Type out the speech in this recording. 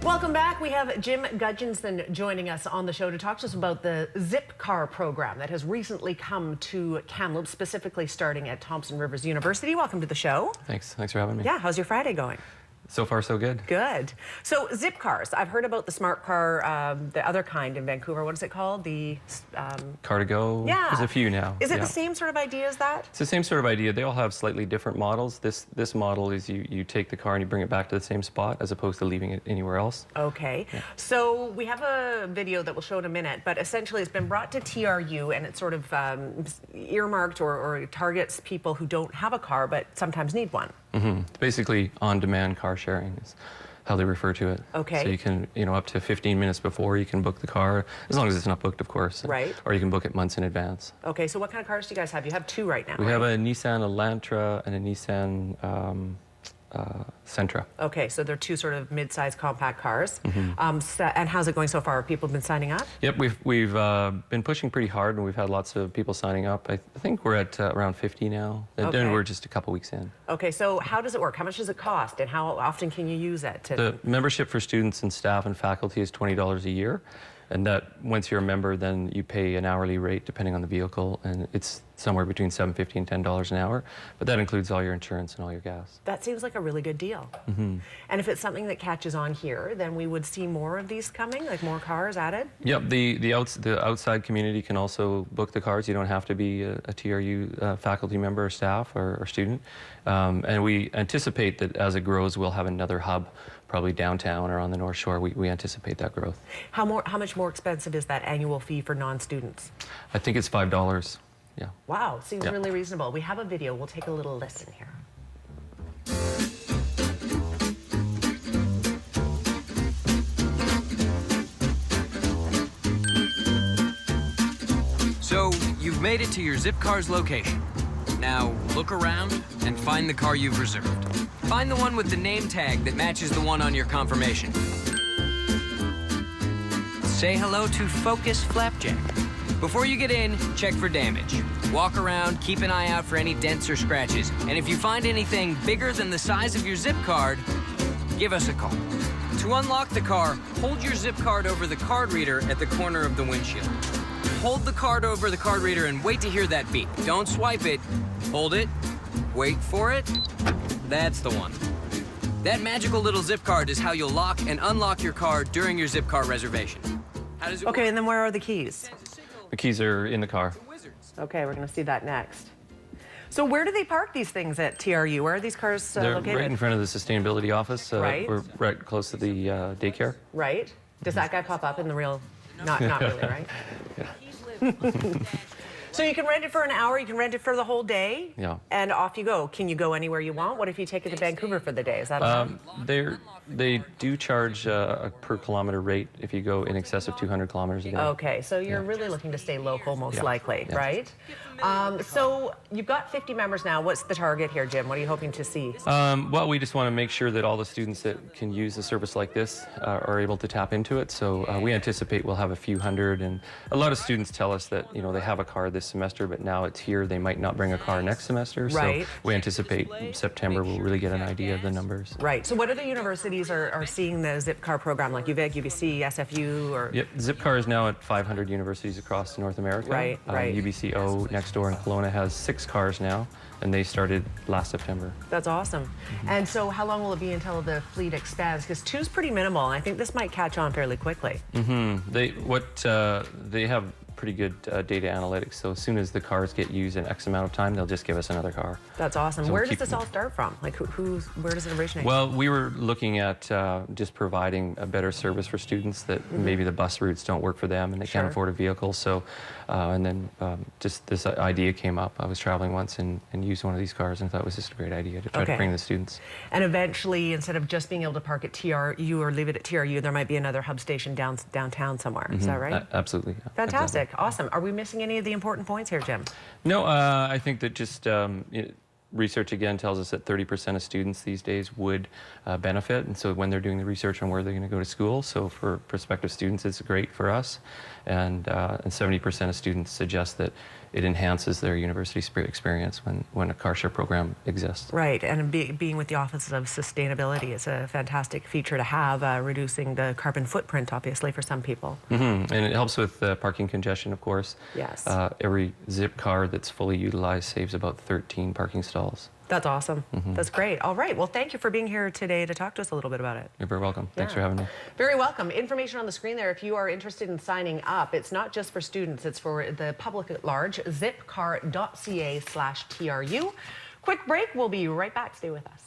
Welcome back. We have Jim Gudgeonson joining us on the show to talk to us about the zipcar program that has recently come to Kamloops, specifically starting at Thompson Rivers University. Welcome to the show. Thanks for having me. Yeah, how's your Friday going? So far, so good. Good. So zip cars. I've heard about the smart car, the other kind in Vancouver. What is it called? The Car2Go. Yeah. There's a few now. Is it the same sort of idea as that? It's the same sort of idea. They all have slightly different models. This model is you take the car and you bring it back to the same spot as opposed to leaving it anywhere else. Okay. Yeah. So we have a video that we'll show in a minute, but essentially it's been brought to TRU and it's sort of earmarked or targets people who don't have a car but sometimes need one. Mm-hmm. Basically, on-demand car sharing is how they refer to it. Okay. So you can, up to 15 minutes before you can book the car, as long as it's not booked, of course. Right. Or you can book it months in advance. Okay, so what kind of cars do you guys have? You have two right now, We have a Nissan Elantra and a Nissan Sentra. Okay, so they're two sort of mid-sized compact cars. Mm-hmm. And how's it going so far? Have people been signing up? Yep, we've been pushing pretty hard, and we've had lots of people signing up. I think we're at around 50 now, and Okay. we're just a couple weeks in. Okay, so how does it work? How much does it cost, and how often can you use it? The membership for students and staff and faculty is $20 a year, and that once you're a member, then you pay an hourly rate depending on the vehicle, and it's somewhere between $7.50 and $10 an hour, but that includes all your insurance and all your gas. That seems like a really good deal. Mm-hmm. And if it's something that catches on here, then we would see more of these coming, like more cars added? Yep, the outside community can also book the cars. You don't have to be a TRU faculty member or staff or student. And we anticipate that as it grows, we'll have another hub, probably downtown or on the North Shore. We anticipate that growth. How much more expensive is that annual fee for non-students? I think it's $5. Yeah. Wow, seems really reasonable. We have a video. We'll take a little listen here. So, you've made it to your Zipcar's location. Now, look around and find the car you've reserved. Find the one with the name tag that matches the one on your confirmation. Say hello to Focus Flapjack. Before you get in, check for damage. Walk around, keep an eye out for any dents or scratches. And if you find anything bigger than the size of your zip card, give us a call. To unlock the car, hold your zip card over the card reader at the corner of the windshield. Hold the card over the card reader and wait to hear that beep. Don't swipe it. Hold it. Wait for it. That's the one. That magical little zip card is how you'll lock and unlock your car during your zip car reservation. How does it work? Okay, and then where are the keys? The keys are in the car. Okay, we're going to see that next. So where do they park these things at TRU? Where are these cars They're located? right in front of the sustainability office. Right. We're right close to the daycare. Right. Does that guy pop up in the real? Not really, right? So you can rent it for an hour, you can rent it for the whole day, and off you go. Can you go anywhere you want? What if you take it to Vancouver for the day? Is that They do charge a per kilometer rate if you go in excess of 200 kilometers a day. Okay, so you're really looking to stay local, most likely, right? So you've got 50 members now. What's the target here, Jim? What are you hoping to see? Well, we just want to make sure that all the students that can use a service like this are able to tap into it. So we anticipate we'll have a few hundred, and a lot of students tell us that they have a car this semester, but now it's here. They might not bring a car next semester. Right. So we anticipate September we'll really get an idea of the numbers. Right. So what other universities are seeing the zipcar program, like UVic, UBC, SFU, or? Yep. Zipcar is now at 500 universities across North America. Right. UBCO next door in Kelowna has 6 cars now, and they started last September. That's awesome. Mm-hmm. And so how long will it be until the fleet expands? Because 2's pretty minimal, and I think this might catch on fairly quickly. Mm-hmm. They have pretty good data analytics, so as soon as the cars get used in X amount of time, they'll just give us another car. That's awesome. So where does this all start from? Like, where does it originate? Well, we were looking at just providing a better service for students that maybe the bus routes don't work for them and they can't afford a vehicle. So, and then just this idea came up. I was traveling once and used one of these cars and thought it was just a great idea to try to bring the students. And eventually, instead of just being able to park at TRU or leave it at TRU, there might be another hub station downtown somewhere. Is that right? Absolutely. Yeah. Fantastic. Exactly. Awesome. Are we missing any of the important points here, Jim? No, I think that just research again tells us that 30% of students these days would benefit, and so when they're doing the research on where they're going to go to school, so for prospective students it's great for us, and 70% of students suggest that it enhances their university experience when a car share program exists. Right, and being with the Office of Sustainability is a fantastic feature to have, reducing the carbon footprint, obviously, for some people. And it helps with parking congestion, of course. Yes. Every zip card that's fully utilized saves about 13 parking stalls. That's awesome. That's great. All right. Well, thank you for being here today to talk to us a little bit about it. You're very welcome. Thanks for having me. Very welcome. Information on the screen there if you are interested in signing up. It's not just for students, it's for the public at large. zipcar.ca/TRU. Quick break. We'll be right back. Stay with us.